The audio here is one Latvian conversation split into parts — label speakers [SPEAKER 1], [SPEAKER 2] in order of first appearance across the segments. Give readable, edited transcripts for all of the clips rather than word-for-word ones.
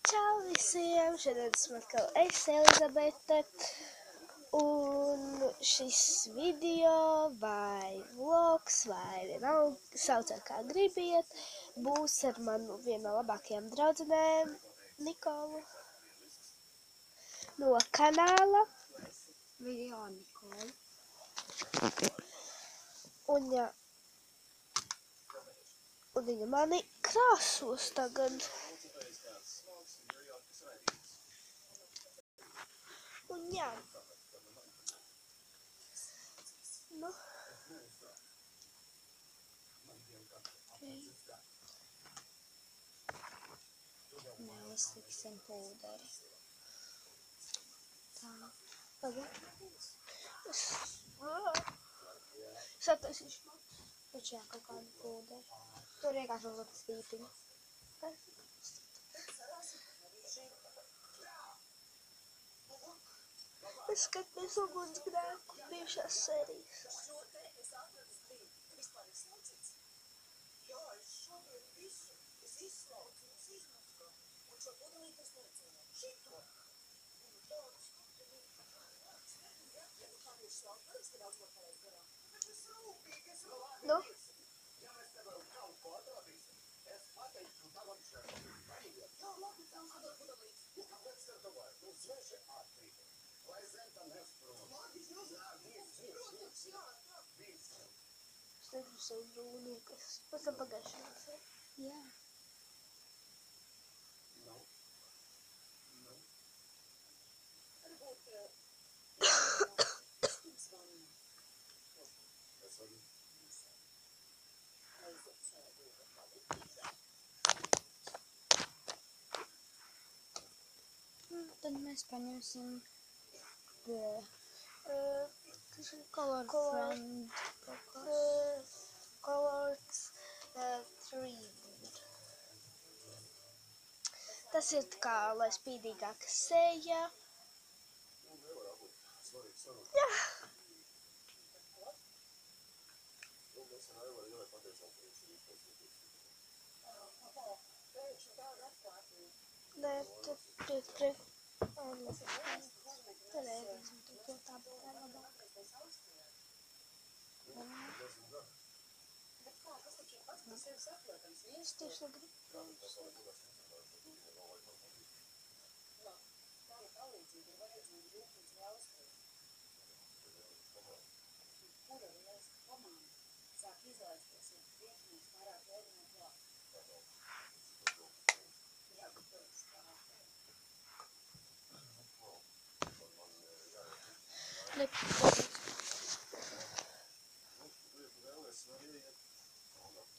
[SPEAKER 1] Čau visiem! Šodien esmu atkal es, Elizabete, un šis video vai vlogs vai vienalga, sauciet kā gribiet, būs ar manu vienu no labākajām draudzenēm, Nikolu, no kanāla
[SPEAKER 2] Video Nikola.
[SPEAKER 1] un viņa mani krāsos tagad. Un jā. Nu. Okay.
[SPEAKER 2] Mēs liksim pūderi. Tā.
[SPEAKER 1] Pagaid. Es attaisīšu.
[SPEAKER 2] Taču jā, kaut kādu pūderi. Tur vienkārši uzlikt stīpiņu.
[SPEAKER 1] Es skatos ugunsgrēku bijušās sērijas. Nu? Es negribu sev brūniekas. Pēc tam pagājušajā.
[SPEAKER 2] Jā. Tad mēs paņemsim color friend.
[SPEAKER 1] Colors 3. Tas ir tā kā, lai spīdīgāka seja. Jā. Nē, tur. Tur ēdīsim, tur tā būtu labāk. Es tieši negribu.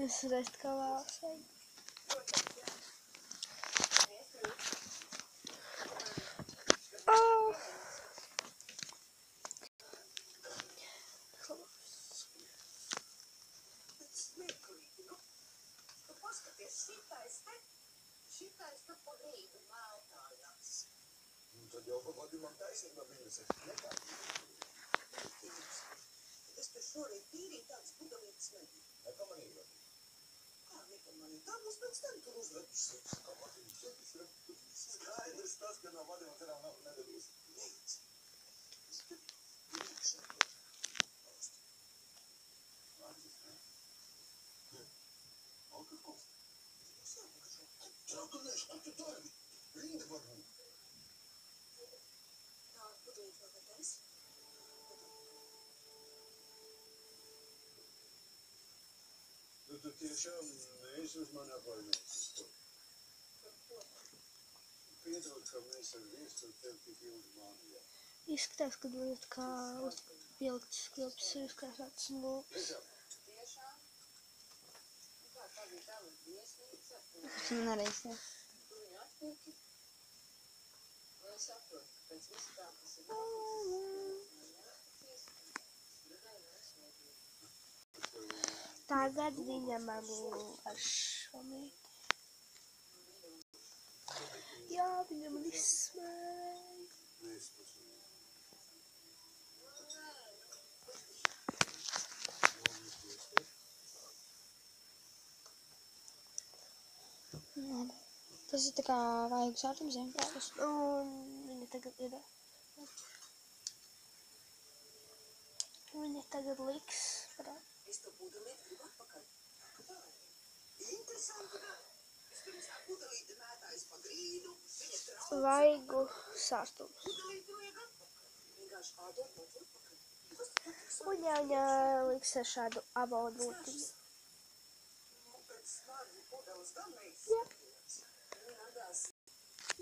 [SPEAKER 1] Es redzu, kā vēlasai.
[SPEAKER 3] Šitais tu pa veidu meltājās. Tad jau pa vadu man taisnība bijusi. Es te šorīt tīrīju tāds pudelītas nebiju. Nepamanīju. Kā nepamanīju? Tā mums pēc tam tur uzvedusies. Kā vadījusies? Skaidrs tas, ka no vadiem cerām nav nedabūs. Nīc. Es tur nīc. Alkohols. Traukunieši, ko tu dari? Rinda varbūt. Tā, pudelīt vēl gatavs. Tu tiešām neesi uz mani apvainojusies. Piedod, ka mēs ar viestu tev tik ilgi mānījām.
[SPEAKER 1] Izskatās, ka man ir kā uzpilgts skilps, ir uzkrāsāts lūks.
[SPEAKER 2] Man arī ir. Tagad viņa man ar šomīt. Jā, viņa man izsmēja. Tas ir tā kā vajag sārtum zemkādus.
[SPEAKER 1] Un viņa tagad ir. Viņa tagad liks.
[SPEAKER 3] Es to pudelīti gribu atpakaļ. Interesanti, ne? Es pirms tā pudelīti mētājas pa grīdu, viņa trauc.
[SPEAKER 1] Vaigu sārtums.
[SPEAKER 3] Pudelīti vajag atpakaļ. Vienkārši ādot pats atpakaļ.
[SPEAKER 1] Un Jāņa liks ar šādu avonūtiņu.
[SPEAKER 3] Nu, pēc smagi pudeles gan veiks.
[SPEAKER 1] Jā.
[SPEAKER 3] Nādās.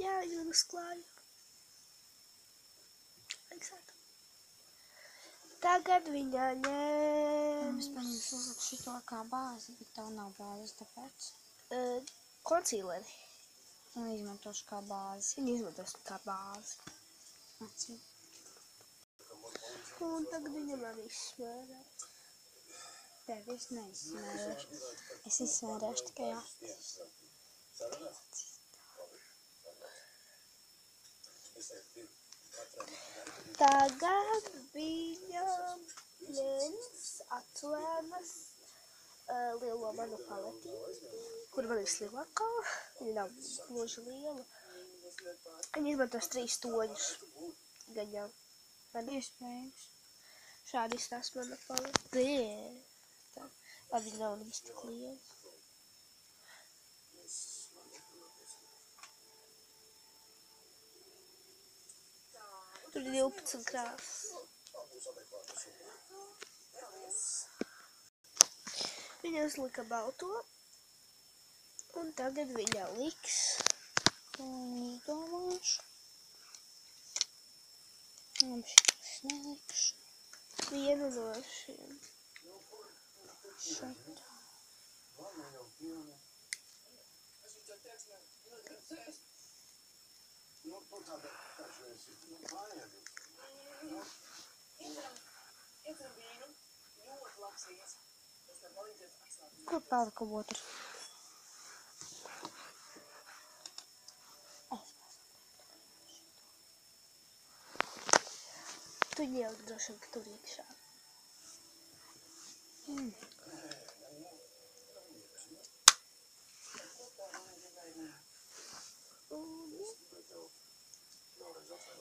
[SPEAKER 1] Jā, viņa uzklāja. Eksātu. Tagad viņa
[SPEAKER 2] Es
[SPEAKER 1] ņem
[SPEAKER 2] paņemšu šito kā bāzi, bet tev nav bāzes, tāpēc.
[SPEAKER 1] koncīleri.
[SPEAKER 2] Un izmantošu kā bāzi.
[SPEAKER 1] Viņa izmantos kā bāzi.
[SPEAKER 2] Acīm.
[SPEAKER 1] Un tagad viņa man izsmērē.
[SPEAKER 2] Tev es neizsmērēšu. Es izsmērēšu tikai acis.
[SPEAKER 1] Tagad viņa ņems atvērnas lielo manu paletīti, kur man ir slimakā. Viņa nav gluži liela. Viņa izmantos 3 toņus. Gan jau.
[SPEAKER 2] Iespējams.
[SPEAKER 1] Šādi izstās mana palete. Labi, viņa nav nemaz tik liela. Tur ir 12 krāsas. Viņa uzlika balto. Un tagad viņa liks.
[SPEAKER 2] Un izdomāšu. Un šitas nelikšu.
[SPEAKER 1] Vienu no šiem.
[SPEAKER 2] Šeit.
[SPEAKER 3] Nu, tu tāda taču esi. Nu, mājādi. Ieceram vīnu. Ļoti labs vīns. Tas tev palīdzēs atslābīt.
[SPEAKER 2] Kur palika otrs?
[SPEAKER 1] Tu ņem droši vien, ka tur iekšā.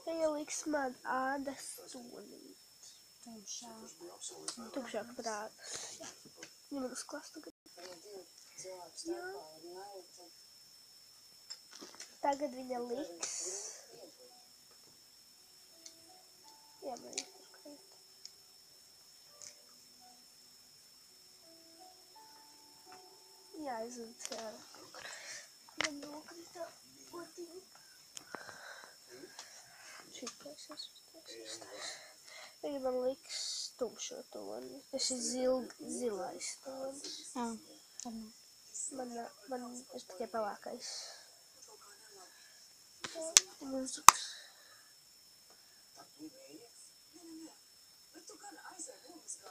[SPEAKER 1] Viņa liks man ādas stūnīt. Tumšāk par ādas. Viņa man uzklās tagad. Jā. Tagad viņa liks. Jā, man izkrīt. Jā, aizvedz ārā. Man nokrita potiņa. Šitais es. Viņa man liks tumšo toni. Tas ir zilais tonis.
[SPEAKER 2] Jā, tad
[SPEAKER 1] Man ir tikai pelēkais. Mūzikas.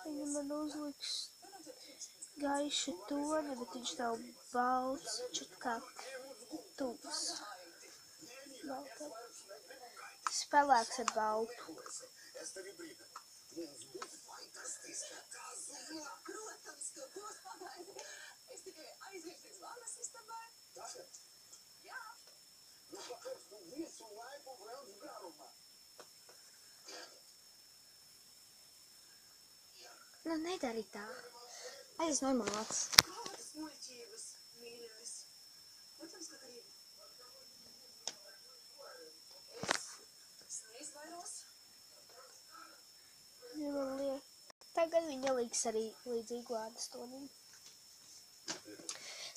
[SPEAKER 1] Viņa man uzliks gaišu toni, bet viņš nav balts, viņš ir kā tuvs. Nav tā. Tas pelēks ar baltu.
[SPEAKER 3] Es tevi brīdu. Mums būs fantastiska kazuna. Protams, ka būs pagaidi. Es tikai aiziešu līdz vannas istabai. Tagad? Jā. Nu, kāpēc tu visu laiku velc garumā?
[SPEAKER 2] Nu, nedari tā. Aizies normāls.
[SPEAKER 3] Kādas muļķības, mīļais? Protams, ka gribu. Es neizvairos.
[SPEAKER 1] Viņa man liek. Tagad viņa liks arī līdzīgu ādas tonim.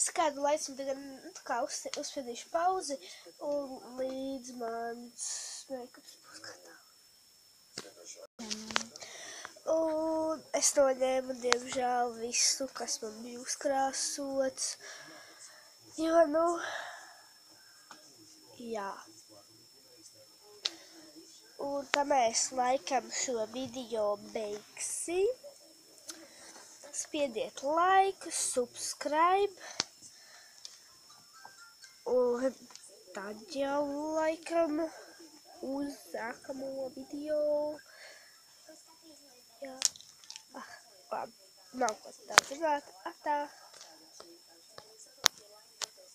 [SPEAKER 1] Skādu laiku tagad tā kā uzspiedīšu pauzi un līdz mans meikaps būs gatavs. Un es noņēmu, diemžēl, visu, kas man bija uzkrāsots. Jo, nu, jā. Un tā mēs laikam šo video beigsim. Spiediet laiku, subscribe. Un tad jau laikam uz nākamo video. Jā. Labi. Nav ko daudz runāt. Atā.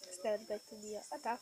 [SPEAKER 1] Es nevaru beigt video. Atā.